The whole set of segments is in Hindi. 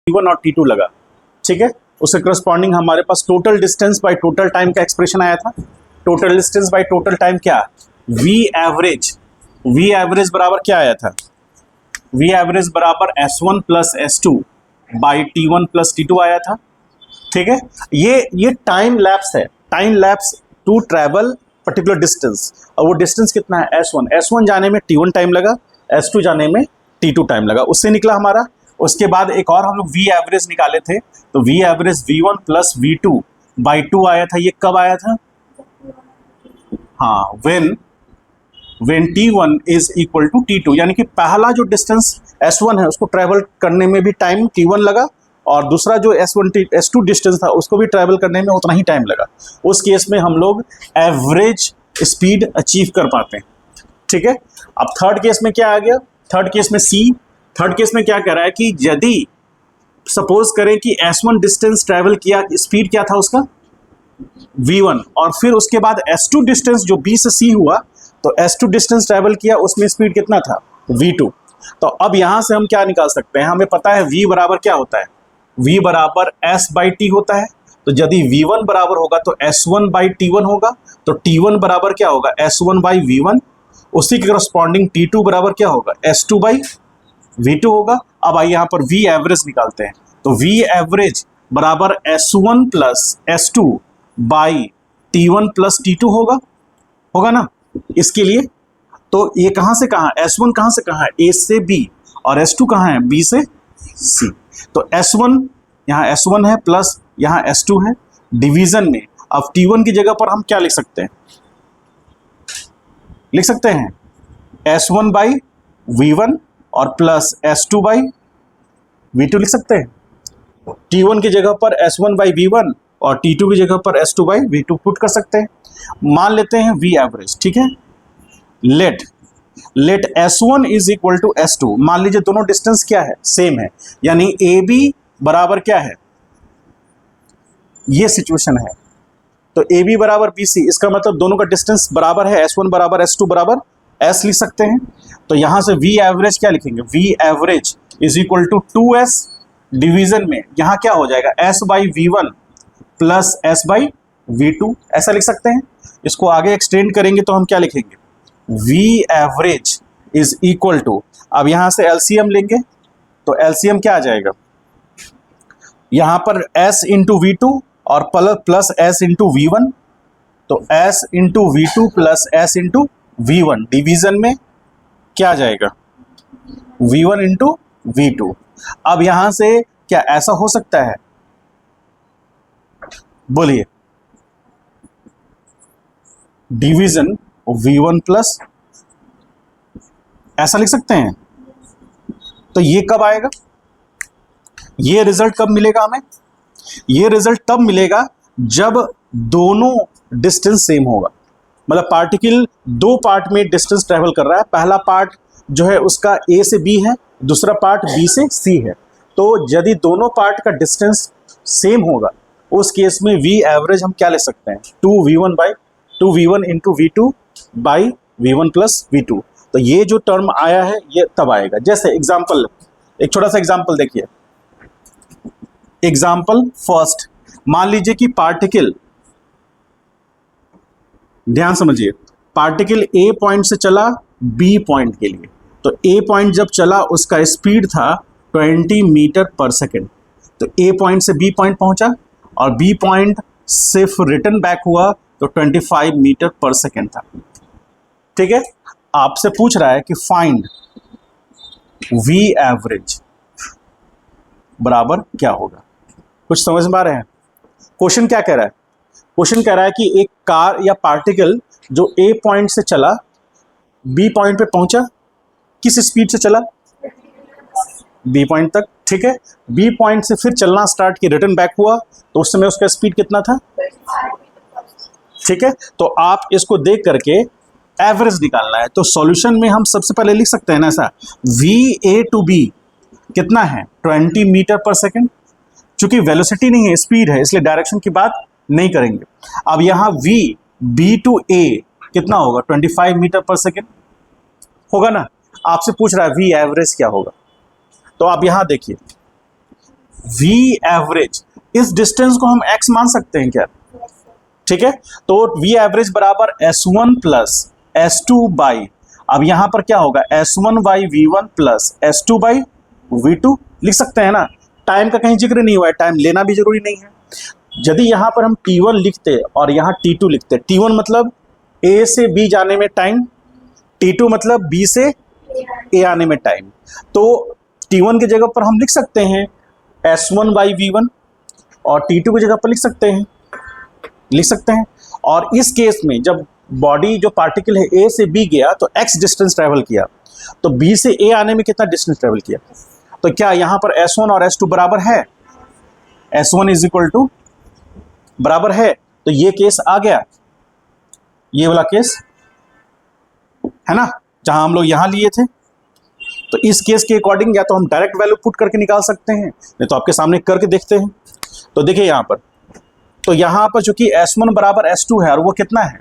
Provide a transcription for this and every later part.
T1 और T2 लगा, ठीक है। उसके करस्पॉन्डिंग हमारे पास total distance by total time का एक्सप्रेशन आया था। Total distance by total time क्या, वी एवरेज बराबर क्या आया था, वी एवरेज बराबर S1 plus S2 by T1 plus T2 आया था, ठीक है। ये टाइम लैप्स है, time lapse to travel particular distance, और वो डिस्टेंस कितना है S1 जाने में T1 टाइम लगा, S2 जाने में T2 टाइम लगा, उससे निकला हमारा। उसके बाद एक और हम लोग वी एवरेज निकाले थे, तो V average V1 plus V2 by 2 आया था। ये कब आया था, हाँ, when T1 is equal to T2, यानी कि पहला जो डिस्टेंस S1 है उसको ट्रैवल करने में भी टाइम T1 लगा, और दूसरा जो S2 डिस्टेंस था उसको भी ट्रैवल करने में उतना ही टाइम लगा। उस केस में हम लोग एवरेज स्पीड अचीव कर पाते हैं, ठीक है। अब थर्ड केस में क्या आ गया, थर्ड केस में C, थर्ड केस में क्या कह रहा है कि यदि सपोज करें कि S1 डिस्टेंस ट्रैवल किया, स्पीड क्या था उसका V1, और फिर उसके बाद S2 डिस्टेंस जो B से C हुआ, तो S2 डिस्टेंस ट्रैवल किया, उसमें स्पीड कितना था V2। तो अब यहां से हम क्या निकाल सकते हैं, हमें पता है V बराबर क्या होता है, V बराबर S बाई T होता है। तो यदि V1 बराबर होगा तो S1 बाई T1 होगा, तो T1 बराबर क्या होगा S1 बाई V1, उसी के करस्पॉन्डिंग T2 बराबर क्या होगा S2 बाई V2 होगा। अब आइए यहाँ पर V एवरेज निकालते हैं, तो V एवरेज बराबर S1 plus S2 by T1 plus T2 होगा ना। इसके लिए तो ये कहाँ से कहाँ, S1 कहाँ से कहाँ है, A से B, और S2 कहाँ है, B से C। तो S1 यहाँ S1 है प्लस यहाँ S2 है, डिवीजन में अब T1 की जगह पर हम क्या लिख सकते हैं, लिख सकते हैं S1 बाई V1 और प्लस S2 बाई V2 लिख सकते हैं। T1 की जगह पर S1 बाई V1 और T2 की जगह पर S2 बाई V2 पुट कर सकते हैं। मान लेते हैं V एवरेज, ठीक है। Late S1 is equal to S2, मान लीजिए दोनों डिस्टेंस क्या है, सेम है, यानी AB बराबर क्या है, ये सिचुएशन है। तो AB बराबर BC, इसका मतलब दोनों का डिस्टेंस बराबर है, S1 बराबर S2 बराबर S लिख सकते हैं। तो यहां से V एवरेज क्या लिखेंगे, V average is equal to 2S, division में यहां क्या हो जाएगा S by V1 plus S by V2, ऐसा लिख सकते हैं। इसको आगे एक्सटेंड करेंगे तो हम क्या लिखेंगे, V average is equal to, अब यहां से LCM लेंगे तो LCM क्या आ जाएगा, यहां पर S इंटू V2 और प्लस S इंटू V1, तो S into V2 plus S into V1, division में क्या आ जाएगा V1 इंटू V2। अब यहां से क्या ऐसा हो सकता है, बोलिए, डिवीजन V1 प्लस, ऐसा लिख सकते हैं। तो ये कब आएगा, ये रिजल्ट कब मिलेगा हमें, ये रिजल्ट तब मिलेगा जब दोनों डिस्टेंस सेम होगा। मतलब पार्टिकल दो पार्ट में डिस्टेंस ट्रेवल कर रहा है, पहला पार्ट जो है उसका A से B है, दूसरा पार्ट B से C है। तो यदि दोनों पार्ट का डिस्टेंस सेम होगा, उस केस में V एवरेज हम क्या ले सकते हैं, 2V1 into V2 by V1 plus V2। तो ये जो टर्म आया है ये तब आएगा। जैसे एग्जाम्पल, एक छोटा सा एग्जाम्पल देखिए, एग्जाम्पल फर्स्ट, मान लीजिए कि पार्टिकल, ध्यान समझिए, पार्टिकल A पॉइंट से चला B पॉइंट के लिए। तो A पॉइंट जब चला उसका स्पीड था 20 मीटर पर सेकेंड। तो A पॉइंट से B पॉइंट पहुंचा और B पॉइंट सिर्फ रिटर्न बैक हुआ तो 25 मीटर पर सेकेंड था, ठीक है। आपसे पूछ रहा है कि फाइंड V एवरेज बराबर क्या होगा। कुछ समझ में आ रहे हैं, क्वेश्चन क्या कह रहा है, क्वेश्चन कह रहा है कि एक कार या पार्टिकल जो A पॉइंट से चला B पॉइंट पे पहुंचा, किस स्पीड से चला, B पॉइंट तक, ठीक है। B पॉइंट से फिर चलना स्टार्ट किया, रिटर्न बैक हुआ, तो उस समय उसका स्पीड कितना था, ठीक है। तो आप इसको देख करके एवरेज निकालना है। तो सॉल्यूशन में हम सबसे पहले लिख सकते हैं ना ऐसा, VA टू B कितना है 20 मीटर पर सेकेंड, चूंकि वेलोसिटी नहीं है स्पीड है इसलिए डायरेक्शन की बात नहीं करेंगे। अब यहां B टू A कितना होगा 25 मीटर पर सेकेंड होगा ना। आपसे पूछ रहा है V एवरेज क्या होगा, तो आप यहां देखिए V एवरेज, इस डिस्टेंस को हम x मान सकते हैं क्या? ठीक है, तो V एवरेज बराबर S1 प्लस S2 बाई, अब यहां पर क्या होगा, S1 by V1 plus S2 by V2 लिख सकते हैं ना। टाइम का कहीं जिक्र नहीं हुआ है, टाइम लेना भी जरूरी नहीं है। यदि यहां पर हम T1 लिखते और यहां T2 लिखते, T1 मतलब A से B जाने में टाइम, T2 मतलब B से A आने में टाइम, तो T1 की जगह पर हम लिख सकते हैं S1 बाई V1 और T2 की जगह पर लिख सकते हैं। और इस केस में जब बॉडी जो पार्टिकल है A से B गया तो x डिस्टेंस ट्रेवल किया, तो B से A आने में कितना डिस्टेंस ट्रेवल किया, तो क्या यहाँ पर S1 और S2 बराबर है, S1 इज इक्वल टू बराबर है, तो ये केस आ गया, ये वाला केस है ना, जहां हम लोग यहां लिए थे। तो इस केस के अकॉर्डिंग या तो हम डायरेक्ट वैल्यू पुट करके निकाल सकते हैं, नहीं तो आपके सामने करके देखते हैं। तो देखिए यहां पर, तो यहां पर चूंकि S1 बराबर S2 है और वो कितना है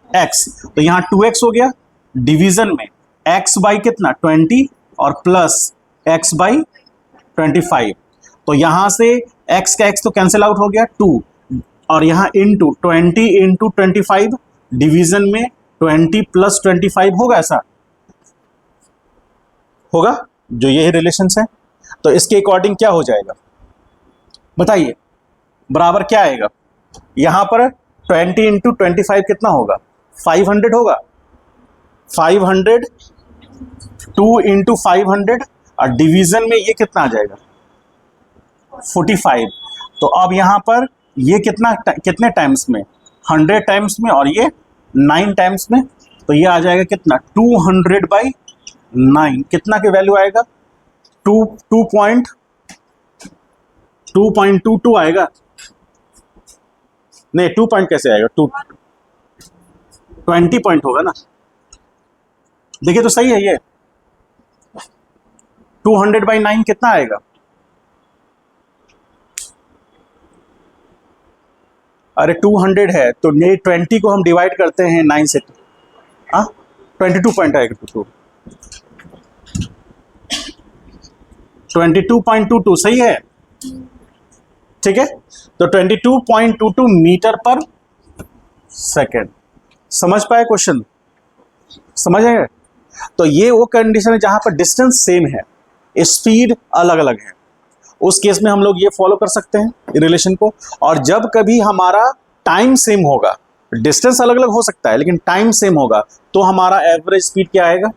x, तो यहां 2x हो गया, डिवीजन में x बाई कितना 20 और प्लस x बाई 25, तो यहां से x का x तो कैंसिल आउट हो गया 2, और यहां इंटू 20 इंटू 25, डिवीजन में 20 प्लस 25 होगा, ऐसा होगा, जो यही रिलेशंस है। तो इसके अकॉर्डिंग क्या हो जाएगा बताइए, बराबर क्या आएगा, यहां पर 20 इंटू 25 कितना होगा, 500 होगा, 500, 2 इंटू 500 और डिवीजन में ये कितना आ जाएगा 45। तो अब यहां पर ये कितने टाइम्स में, 100 टाइम्स में, और ये 9 टाइम्स में, तो ये आ जाएगा कितना 200 बाई 9, कितना के वैल्यू आएगा 2.22 आएगा, नहीं 2 पॉइंट कैसे आएगा, 20 पॉइंट होगा ना, देखिए तो सही है ये 200 बाई 9 कितना आएगा, अरे 200 है तो ये 20 को हम डिवाइड करते हैं 9 से, हाँ 22 पॉइंट आएगा, 22.22 सही है, ठीक है, तो 22.22 मीटर पर सेकेंड। समझ पाए क्वेश्चन, समझ आए? तो ये वो कंडीशन है जहां पर डिस्टेंस सेम है, स्पीड अलग अलग है, उस केस में हम लोग ये फॉलो कर सकते हैं रिलेशन को। और जब कभी हमारा टाइम सेम होगा, डिस्टेंस अलग अलग हो सकता है लेकिन टाइम सेम होगा, तो हमारा एवरेज स्पीड क्या आएगा,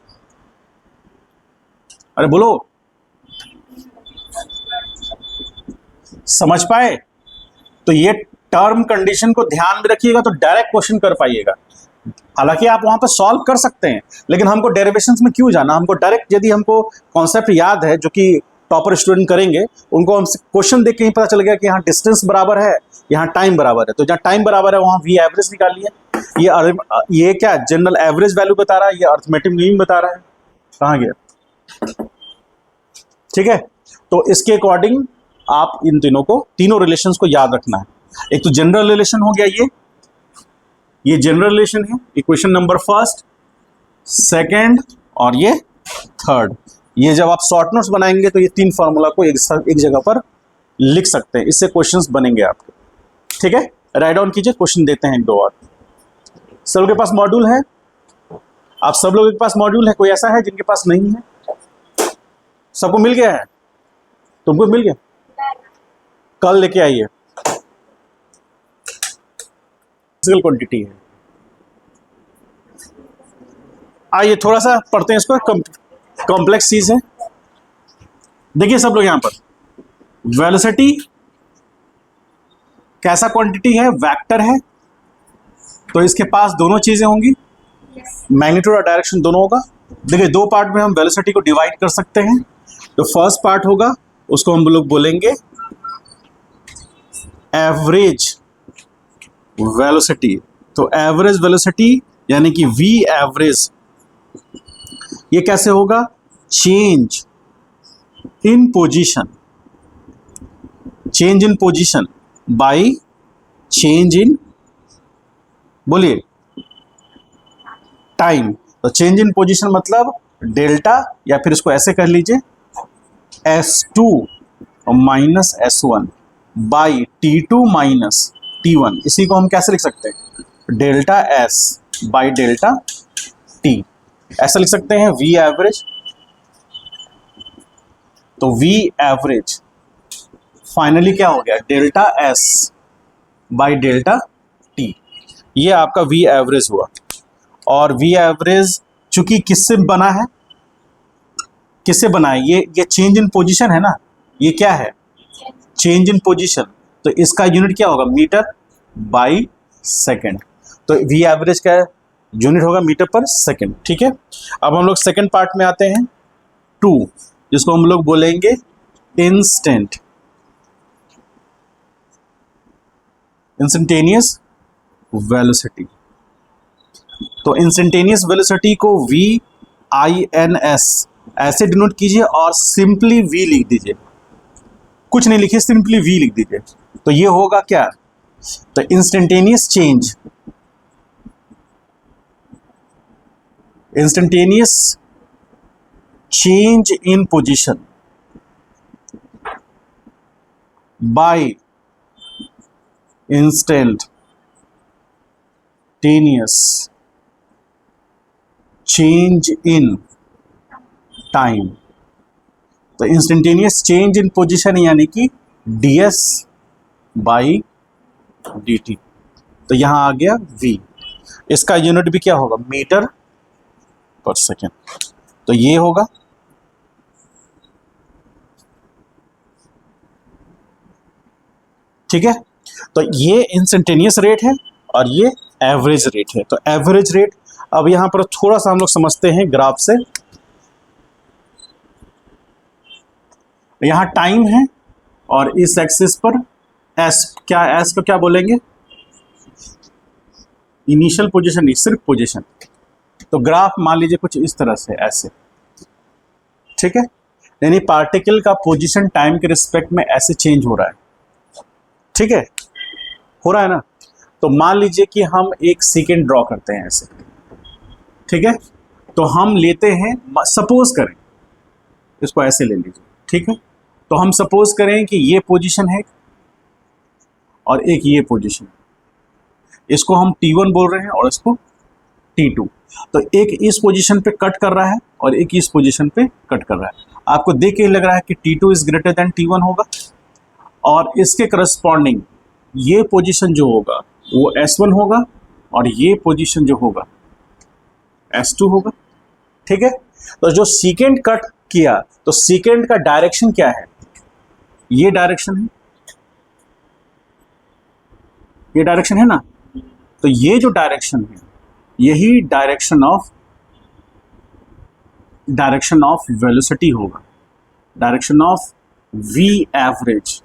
अरे बोलो, समझ पाए? तो ये टर्म कंडीशन को ध्यान में रखिएगा तो डायरेक्ट क्वेश्चन कर पाइएगा। हालांकि आप वहां पर सॉल्व कर सकते हैं, लेकिन हमको डेरिवेशंस में क्यों जाना, हमको डायरेक्ट, यदि हमको कॉन्सेप्ट याद है जो कि टॉपर स्टूडेंट करेंगे, उनको हम क्वेश्चन देख के ही पता चल गया कि यहाँ डिस्टेंस बराबर है, यहाँ टाइम बराबर है, तो जहाँ टाइम बराबर है वहाँ वी एवरेज निकालिए। ये क्या जनरल एवरेज वैल्यू बता रहा है, ये अरिथमेटिक मीन बता रहा है, कहाँ गया, ठीक है। तो इसके अकॉर्डिंग आप इन तीनों रिलेशंस को याद रखना है। एक तो जनरल रिलेशन हो गया, ये जनरल रिलेशन है, इक्वेशन नंबर फर्स्ट, सेकंड और ये थर्ड। ये जब आप शॉर्ट नोट्स बनाएंगे तो ये 3 फार्मूला को एक जगह पर लिख सकते हैं, इससे क्वेश्चंस बनेंगे आपके, ठीक है। राइट डाउन कीजिए, क्वेश्चन देते हैं 2 और। सब लोग के पास मॉड्यूल है, आप सब लोगों के पास मॉड्यूल है, कोई ऐसा है जिनके पास नहीं है? सबको मिल गया है, तुमको मिल गया, कल लेके आइए, फिजिकल क्वांटिटी है। आइए थोड़ा सा पढ़ते हैं इसको, कॉम्प्लेक्स चीज है। देखिए सब लोग यहां पर, वेलोसिटी कैसा क्वांटिटी है, वेक्टर है, तो इसके पास दोनों चीजें होंगी, मैग्नीट्यूड और डायरेक्शन दोनों होगा। देखिए 2 पार्ट में हम वेलोसिटी को डिवाइड कर सकते हैं। तो फर्स्ट पार्ट होगा, उसको हम लोग बोलेंगे एवरेज वेलोसिटी। तो एवरेज वेलोसिटी यानी कि वी एवरेज, ये कैसे होगा, change in position, change in position by change in, बोलिए, टाइम। तो चेंज इन पोजीशन मतलब डेल्टा, या फिर इसको ऐसे कर लीजिए S2 minus S1 by T2 minus T1, इसी को हम कैसे लिख सकते हैं, delta S by delta T, ऐसा लिख सकते हैं V एवरेज। तो V एवरेज फाइनली क्या हो गया, delta S by delta T, ये आपका V एवरेज हुआ। और V एवरेज चूंकि किससे बना है, किससे बना है, ये चेंज इन पोजीशन है ना, ये क्या है, चेंज इन पोजीशन, तो इसका यूनिट क्या होगा, मीटर बाई सेकेंड। तो V एवरेज का यूनिट होगा मीटर पर सेकेंड। ठीक है, अब हम लोग सेकेंड पार्ट में आते हैं, 2, जिसको हम लोग बोलेंगे इंस्टेंटेनियस वेलोसिटी। तो इंस्टेंटेनियस वेलोसिटी को VINS ऐसे डिनोट कीजिए और सिंपली V लिख दीजिए, कुछ नहीं लिखिए, सिंपली V लिख दीजिए। तो ये होगा क्या, तो instantaneous change in position by instantaneous change in time. तो इंस्टेंटेनियस चेंज इन पोजीशन यानी कि ds बाई dt। तो यहां आ गया V, इसका यूनिट भी क्या होगा, मीटर पर सेकेंड। तो ये होगा, ठीक है। तो ये इंस्टेंटेनियस रेट है और ये एवरेज रेट है। तो एवरेज रेट, अब यहां पर थोड़ा सा हम लोग समझते हैं ग्राफ से। यहां टाइम है और इस एक्सिस पर एस, क्या एस को क्या बोलेंगे, इनिशियल पोजीशन नहीं, सिर्फ पोजीशन। तो ग्राफ मान लीजिए कुछ इस तरह से, ऐसे, ठीक है, यानी पार्टिकल का पोजीशन टाइम के रिस्पेक्ट में ऐसे चेंज हो रहा है, ठीक है, हो रहा है ना। तो मान लीजिए कि हम एक सेकेंड ड्रॉ करते हैं ऐसे, ठीक है। तो हम लेते हैं, सपोज करें, इसको ऐसे ले लीजिए, ठीक है। तो हम सपोज करें कि ये पोजीशन है और एक ये पोजीशन, इसको हम T1 बोल रहे हैं और इसको T2। तो एक इस पोजीशन पे कट कर रहा है और एक इस पोजीशन पे कट कर रहा है। आपको देख के लग रहा है कि T2 is greater than T1 होगा, और इसके करस्पॉन्डिंग ये पोजीशन जो होगा वो S1 होगा और ये पोजीशन जो होगा S2 होगा, ठीक है। तो जो सीकेंड कट किया, तो सीकेंड का डायरेक्शन क्या है, ये डायरेक्शन है, ये डायरेक्शन है ना। तो ये जो डायरेक्शन है, यही डायरेक्शन ऑफ वेलोसिटी होगा, डायरेक्शन ऑफ V एवरेज,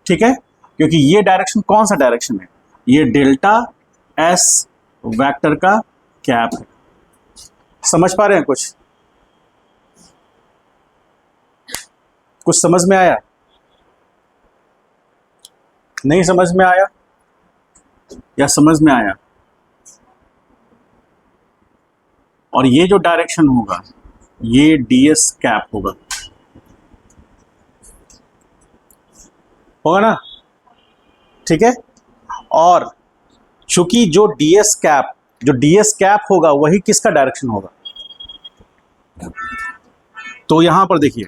ठीक है। क्योंकि ये डायरेक्शन कौन सा डायरेक्शन है, ये डेल्टा S वेक्टर का कैप है। समझ पा रहे हैं, कुछ समझ में आया, नहीं समझ में आया या समझ में आया। और ये जो डायरेक्शन होगा ये ds कैप होगा ना, ठीक है। और चूंकि जो ds कैप होगा वही किसका डायरेक्शन होगा, तो यहां पर देखिए,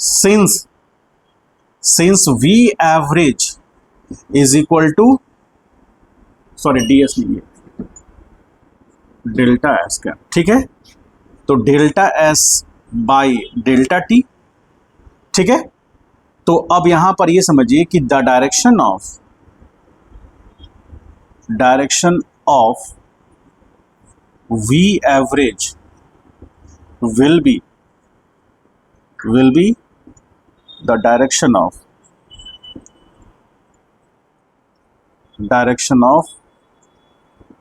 since V average is equal to, sorry ds नहीं है, डेल्टा S कैप, ठीक है। तो delta S by delta T, ठीक है। तो अब यहां पर ये समझिए कि the direction of V average will be the direction of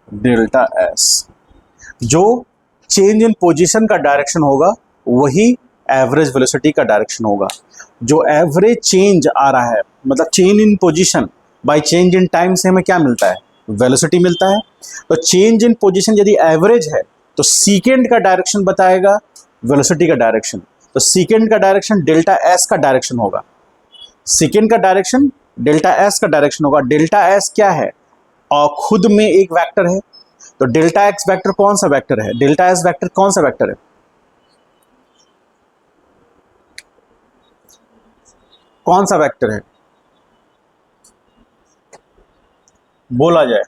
delta S। जो चेंज इन पोजीशन का डायरेक्शन होगा वही एवरेज वेलोसिटी का डायरेक्शन होगा। जो एवरेज चेंज आ रहा है, मतलब change in position by change in time से हमें क्या मिलता है, वेलोसिटी मिलता है। तो चेंज इन पोजीशन यदि एवरेज है तो सीकेंड का डायरेक्शन बताएगा वेलोसिटी का डायरेक्शन। तो सेकेंड का डायरेक्शन डेल्टा एस का डायरेक्शन होगा, सेकेंड का डायरेक्शन डेल्टा एस का डायरेक्शन होगा। डेल्टा एस क्या है और खुद में एक वेक्टर है, तो डेल्टा एक्स वेक्टर कौन सा वेक्टर है, डेल्टा एस वेक्टर कौन सा वेक्टर है, कौन सा वेक्टर है, बोला जाए।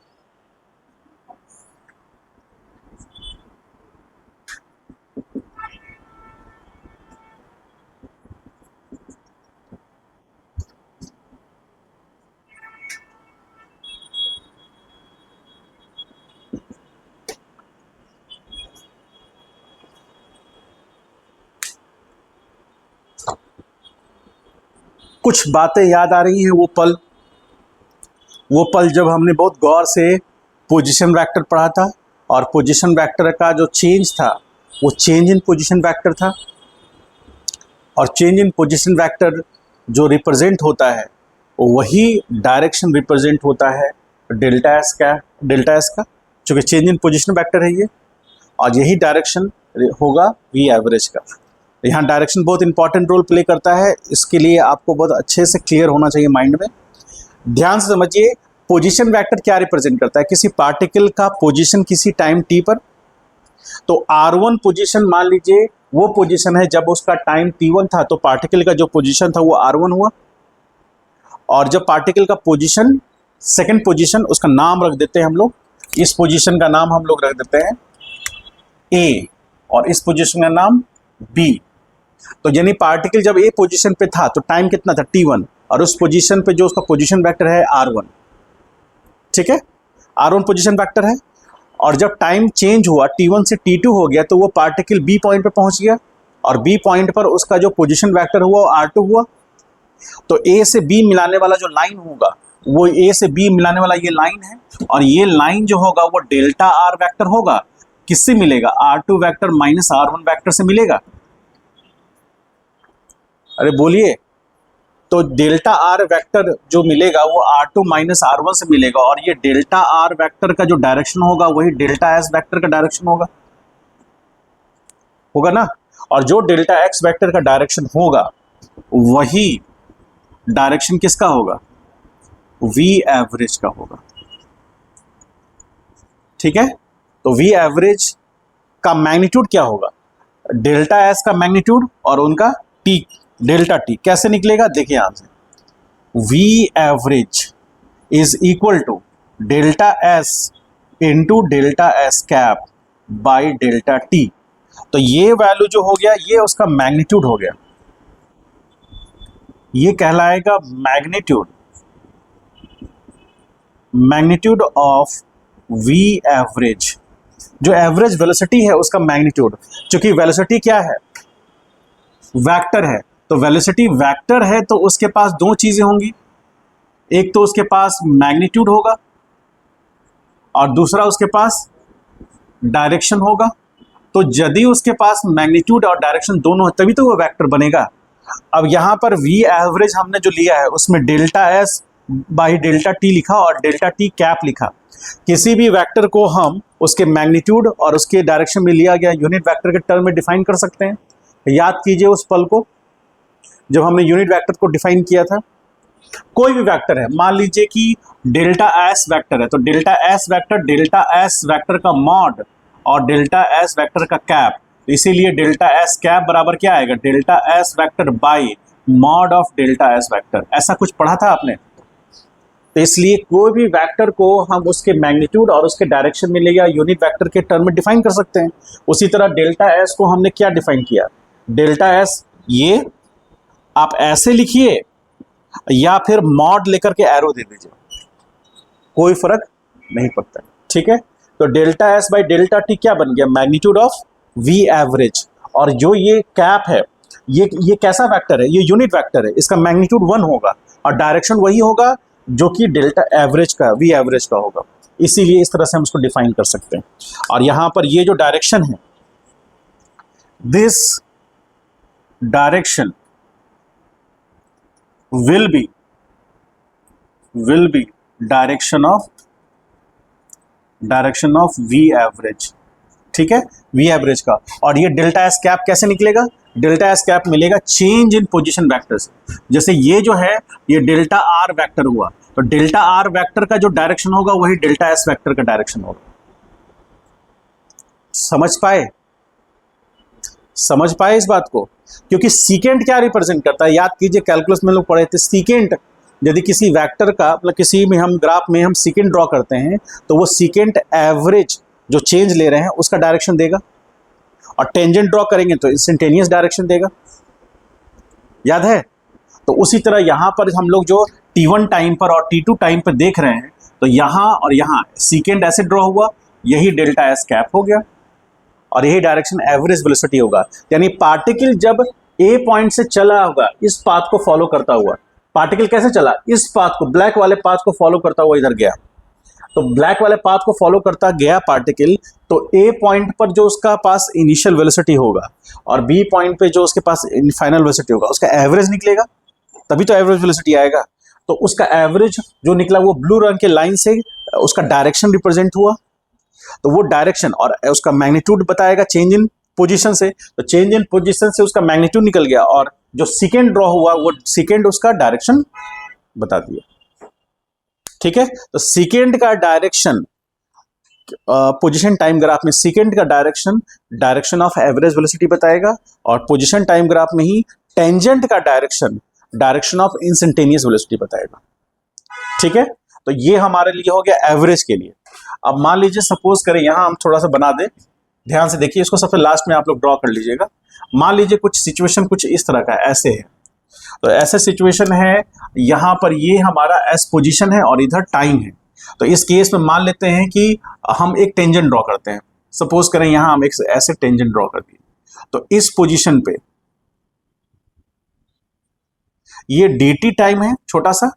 कुछ बातें याद आ रही हैं, वो पल जब हमने बहुत गौर से पोजीशन वेक्टर पढ़ा था, और पोजीशन वेक्टर का जो चेंज था वो चेंज इन पोजीशन वेक्टर था, और चेंज इन पोजीशन वेक्टर जो रिप्रेजेंट होता है वही डायरेक्शन रिप्रेजेंट होता है डेल्टा एस का, चूँकि चेंज इन पोजीशन वेक्टर है ये, और यही डायरेक्शन होगा वी एवरेज का। यहाँ डायरेक्शन बहुत इंपॉर्टेंट रोल प्ले करता है, इसके लिए आपको बहुत अच्छे से क्लियर होना चाहिए माइंड में। ध्यान से समझिए, पोजीशन वेक्टर क्या रिप्रेजेंट करता है, किसी पार्टिकल का पोजीशन किसी टाइम टी पर। तो r1 पोजीशन मान लीजिए वो पोजीशन है जब उसका टाइम t1 था, तो पार्टिकल का जो पोजीशन था वो r1 हुआ। और जब पार्टिकल का पोजीशन सेकंड पोजीशन, उसका नाम रख देते हैं हम लोग, इस पोजीशन का नाम हम लोग रख देते हैं a, और इस पोजीशन का नाम b। तो यानी पार्टिकल जब ए पोजीशन पे था तो टाइम कितना था t1, और उस पोजीशन पे जो उसका पोजीशन वेक्टर है r1, ठीक है, r1 पोजीशन वेक्टर है। और जब टाइम चेंज हुआ t1 से t2 हो गया, तो वो पार्टिकल b पॉइंट पे पहुंच गया, और b पॉइंट पर उसका जो पोजीशन वेक्टर हुआ वो r2 हुआ। तो a से b मिलाने वाला जो लाइन होगा वो a से b मिलाने वाला ये लाइन है, और ये लाइन जो होगा वो डेल्टा r वेक्टर होगा। किससे मिलेगा, r2 vector minus r1 vector से मिलेगा। अरे बोलिए, तो डेल्टा आर वेक्टर जो मिलेगा वो r2 माइनस r1 से मिलेगा, और ये डेल्टा आर वेक्टर का जो डायरेक्शन होगा वही डेल्टा एस वेक्टर का डायरेक्शन होगा ना। और जो डेल्टा एक्स वेक्टर का डायरेक्शन होगा वही डायरेक्शन किसका होगा, वी एवरेज का होगा, ठीक है। तो वी एवरेज का मैग्नीट्यूड क्या होगा, डेल्टा एस का मैग्नीट्यूड और उनका टी, डेल्टा टी कैसे निकलेगा, देखिए यहां से, V average is equal to delta S into delta S cap by delta T. तो ये वैल्यू जो हो गया ये उसका मैग्नीट्यूड हो गया, ये कहलाएगा मैग्नीट्यूड ऑफ वी एवरेज, जो एवरेज वेलोसिटी है उसका मैग्नीट्यूड। क्योंकि वेलोसिटी क्या है, वेक्टर है, तो वेलोसिटी वेक्टर है तो उसके पास दो चीजें होंगी, एक तो उसके पास मैग्नीट्यूड होगा और दूसरा उसके पास डायरेक्शन होगा। तो यदि उसके पास मैग्नीट्यूड और डायरेक्शन दोनों है तभी तो वो वेक्टर बनेगा। अब यहाँ पर वी एवरेज हमने जो लिया है उसमें delta S by delta T लिखा और डेल्टा टी कैप लिखा। किसी भी वेक्टर को हम उसके मैग्नीट्यूड और उसके डायरेक्शन में लिया गया यूनिट वेक्टर के टर्म में डिफाइन कर सकते हैं। याद कीजिए उस पल को जब हमने यूनिट वेक्टर को डिफाइन किया था। कोई भी वेक्टर है, मान लीजिए कि डेल्टा एस वेक्टर है, तो डेल्टा एस वेक्टर का मॉड और डेल्टा एस वेक्टर का कैप, इसीलिए डेल्टा एस कैप बराबर क्या आएगा, delta S vector by mod of delta S vector. ऐसा कुछ पढ़ा था आपने। तो इसलिए कोई भी वेक्टर को हम उसके मैग्नीट्यूड और उसके डायरेक्शन में लेगा यूनिट वेक्टर के टर्म में डिफाइन कर सकते हैं। उसी तरह डेल्टा एस को हमने क्या डिफाइन किया, डेल्टा एस ये आप ऐसे लिखिए या फिर मॉड लेकर के एरो दे दीजिए, कोई फर्क नहीं पड़ता, ठीक है। तो delta S by delta T क्या बन गया, मैग्नीट्यूड ऑफ वी एवरेज। और जो ये कैप है ये कैसा वेक्टर है, ये यूनिट वेक्टर है, इसका मैग्नीट्यूड 1 होगा और डायरेक्शन वही होगा जो कि डेल्टा एवरेज का वी एवरेज का होगा। इसीलिए इस तरह से हम इसको डिफाइन कर सकते हैं। और यहां पर ये जो डायरेक्शन है, this direction will be direction of V average, ठीक है, वी एवरेज का। और ये डेल्टा एस कैप कैसे निकलेगा, डेल्टा एस कैप मिलेगा चेंज इन पोजीशन वेक्टर से। जैसे ये जो है ये डेल्टा आर वेक्टर हुआ, तो डेल्टा आर वेक्टर का जो डायरेक्शन होगा वही डेल्टा एस वेक्टर का डायरेक्शन होगा। समझ पाए? समझ पाए इस बात को? क्योंकि सीकेंट क्या रिप्रेजेंट करता है, याद कीजिए कैलकुलस में लोग पढ़े थे सीकेंट, यदि किसी वेक्टर का मतलब किसी में हम ग्राफ में हम सीकेंट ड्रॉ करते हैं तो वो सीकेंट एवरेज जो चेंज ले रहे हैं उसका डायरेक्शन देगा, और टेंजेंट ड्रॉ करेंगे तो इंस्टेंटेनियस डायरेक्शन देगा। याद है? तो उसी तरह यहां पर हम लोग जो t1 टाइम पर और t2 टाइम पर देख रहे हैं, तो यहां और यहां सीकेंट ऐसे ड्रॉ हुआ, यही डेल्टा एस कैप हो गया, और यही डायरेक्शन एवरेज वेलोसिटी होगा। यानी पार्टिकल जब ए पॉइंट से चला होगा इस पाथ को फॉलो करता हुआ, पार्टिकल कैसे चला, इस पाथ को, ब्लैक वाले पाथ को फॉलो करता हुआ इधर गया, तो ब्लैक वाले पाथ को फॉलो करता गया पार्टिकल, तो ए पॉइंट पर जो उसका पास इनिशियल वेलोसिटी होगा और बी पॉइंट पे जो उसके पास फाइनल वेलोसिटी होगा उसका एवरेज निकलेगा, तभी तो एवरेज वेलोसिटी आएगा। तो उसका एवरेज जो निकला वो ब्लू रंग के लाइन से उसका डायरेक्शन रिप्रेजेंट हुआ, तो वो डायरेक्शन और उसका मैग्नीट्यूड बताएगा चेंज इन पोजीशन से, तो चेंज इन पोजीशन से उसका मैग्नीट्यूड निकल गया, और जो सेकेंड ड्रॉ हुआ वो सेकेंड उसका डायरेक्शन बता दिया। ठीक है, तो सेकेंड का डायरेक्शन पोजीशन टाइम ग्राफ में सेकेंड का direction direction of average velocity बताएगा, और पोजीशन टाइम ग्राफ में ही टेंजेंट का direction direction of instantaneous velocity बताएगा। ठीक है, तो ये हमारे लिए हो गया एवरेज के लिए। अब मान लीजिए सपोज करें यहां हम थोड़ा सा बना दें, ध्यान से देखिए इसको, सबसे लास्ट में आप लोग ड्रॉ कर लीजिएगा। मान लीजिए कुछ सिचुएशन कुछ इस तरह का ऐसे है, तो ऐसे सिचुएशन है, यहां पर ये हमारा एस पोजीशन है और इधर टाइम है। तो इस केस में मान लेते हैं कि हम एक टेंजेंट ड्रॉ करते हैं, सपोज करें यहां हम एक ऐसे टेंजेंट ड्रॉ कर दिए, तो इस पोजीशन पे ये dt टाइम है छोटा सा,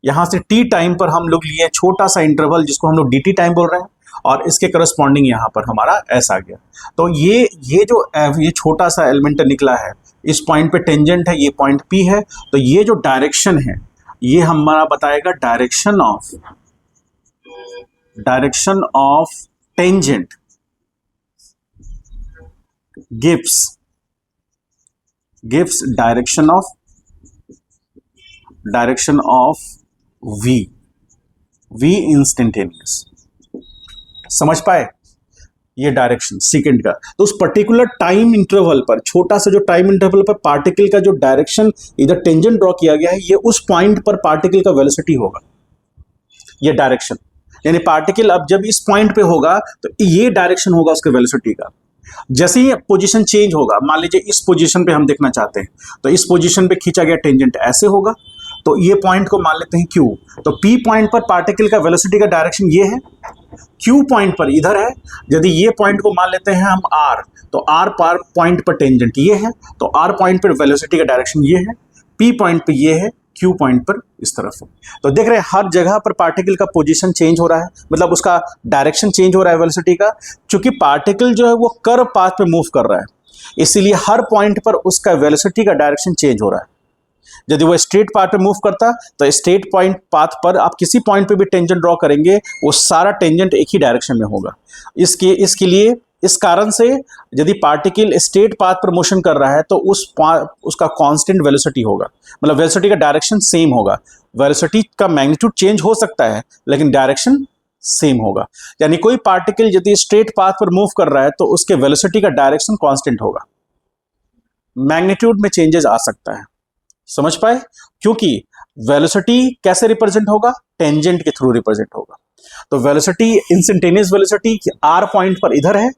यहां से t टाइम पर हम लोग लिए छोटा सा इंटरवल जिसको हम लोग dt टाइम बोल रहे हैं, और इसके करस्पॉन्डिंग यहां पर हमारा s आ गया। तो ये जो ये छोटा सा एलिमेंट निकला है, इस पॉइंट पे टेंजेंट है, ये पॉइंट p है, तो ये जो डायरेक्शन है ये हमारा बताएगा direction of tangent gives direction of v instantaneous. समझ पाए? ये डायरेक्शन सेकेंड का, तो उस पर्टिकुलर टाइम इंटरवल पर, छोटा सा जो टाइम इंटरवल पर पार्टिकल का जो डायरेक्शन इधर टेंजेंट ड्रॉ किया गया है, ये उस पॉइंट पर पार्टिकल का वेलोसिटी होगा, ये डायरेक्शन। यानी पार्टिकल अब जब इस पॉइंट पे होगा तो ये डायरेक्शन होगा उसके वेलोसिटी का। जैसे ही पोजीशन चेंज होगा, मान लीजिए इस पोजीशन पे हम देखना चाहते हैं, तो इस पोजीशन पे खींचा गया टेंजेंट ऐसे होगा, तो ये पॉइंट को मान लेते हैं Q, तो P पॉइंट पर पार्टिकल का वेलोसिटी का डायरेक्शन ये है, Q पॉइंट पर इधर है, यदि ये पॉइंट को मान लेते हैं हम R, तो R पर पॉइंट पर टेंजेंट ये है, तो R पॉइंट पर वेलोसिटी का डायरेक्शन ये है, P पॉइंट पे ये है, Q पॉइंट पर इस तरफ है। तो देख रहे हैं हर जगह पर पार्टिकल का पोजीशन चेंज हो रहा है, मतलब उसका डायरेक्शन चेंज हो रहा है वेलोसिटी का, क्योंकि पार्टिकल जो है वो कर्व पाथ पे मूव कर रहा है, इसीलिए हर पॉइंट पर उसका वेलोसिटी का डायरेक्शन चेंज हो रहा है। यदि वो स्ट्रेट पाथ पे मूव करता तो स्ट्रेट पॉइंट पाथ पर आप किसी पॉइंट पे भी टेंजेंट ड्रॉ करेंगे, वो सारा टेंजेंट एक ही डायरेक्शन में होगा। इसके लिए इस कारण से यदि पार्टिकल स्ट्रेट पाथ पर मोशन कर रहा है तो उसका कांस्टेंट वेलोसिटी होगा, मतलब वेलोसिटी का डायरेक्शन सेम होगा। वेलोसिटी का मैग्नीट्यूड चेंज हो सकता है लेकिन डायरेक्शन सेम होगा। यानी कोई पार्टिकल यदि स्ट्रेट पाथ पर मूव कर रहा है तो उसके वेलोसिटी का डायरेक्शन कांस्टेंट होगा, मैग्नीट्यूड में चेंजेस आ सकता है। समझ पाए? क्योंकि वेलोसिटी कैसे रिप्रेजेंट होगा, टेंजेंट के थ्रू रिप्रेजेंट होगा। तो velocity instantaneous velocity r point पर इधर है,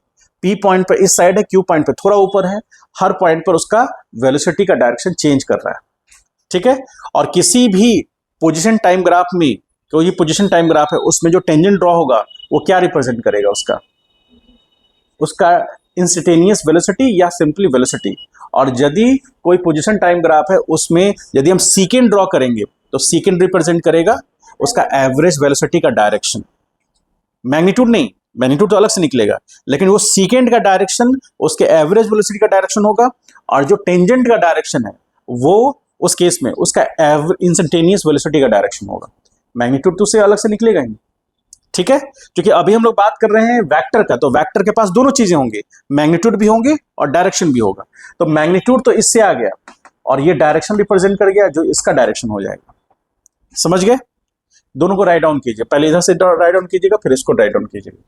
p पॉइंट पर इस साइड है, q पॉइंट पर थोड़ा ऊपर है, हर पॉइंट पर उसका वेलोसिटी का डायरेक्शन चेंज कर रहा है। ठीक है, और किसी भी पोजीशन टाइम ग्राफ में, कोई पोजीशन टाइम ग्राफ है उसमें जो टेंजेंट ड्रॉ होगा वो क्या रिप्रेजेंट करेगा, उसका इंस्टेंटेनियस वेलोसिटी या सिंपली वेलोसिटी। और यदि कोई पोजीशन टाइम ग्राफ है उसमें यदि हम सीकेंड ड्रॉ करेंगे तो सीकेंड रिप्रेजेंट करेगा उसका एवरेज वेलोसिटी का डायरेक्शन, मैग्नीट्यूड नहीं, मैग्नीट्यूड तो अलग से निकलेगा, लेकिन वो सीकेंड का डायरेक्शन उसके एवरेज वेलोसिटी का डायरेक्शन होगा, और जो टेंजेंट का डायरेक्शन है वो उस केस में उसका इंस्टेंटेनियस वेलोसिटी का डायरेक्शन होगा। मैग्नीट्यूड तो उससे अलग से निकलेगा ही। ठीक है, क्योंकि अभी हम लोग बात कर रहे हैं वेक्टर का, तो वेक्टर के पास दोनों चीजें होंगी, मैग्नीट्यूड भी होंगे और डायरेक्शन भी होगा। तो मैग्नीट्यूड तो इससे आ गया और ये डायरेक्शन रिप्रेजेंट कर गया, जो इसका डायरेक्शन हो जाएगा। समझ गए? दोनों को राइट डाउन कीजिए, पहले इधर से राइट डाउन कीजिएगा, फिर इसको राइट डाउन कीजिएगा।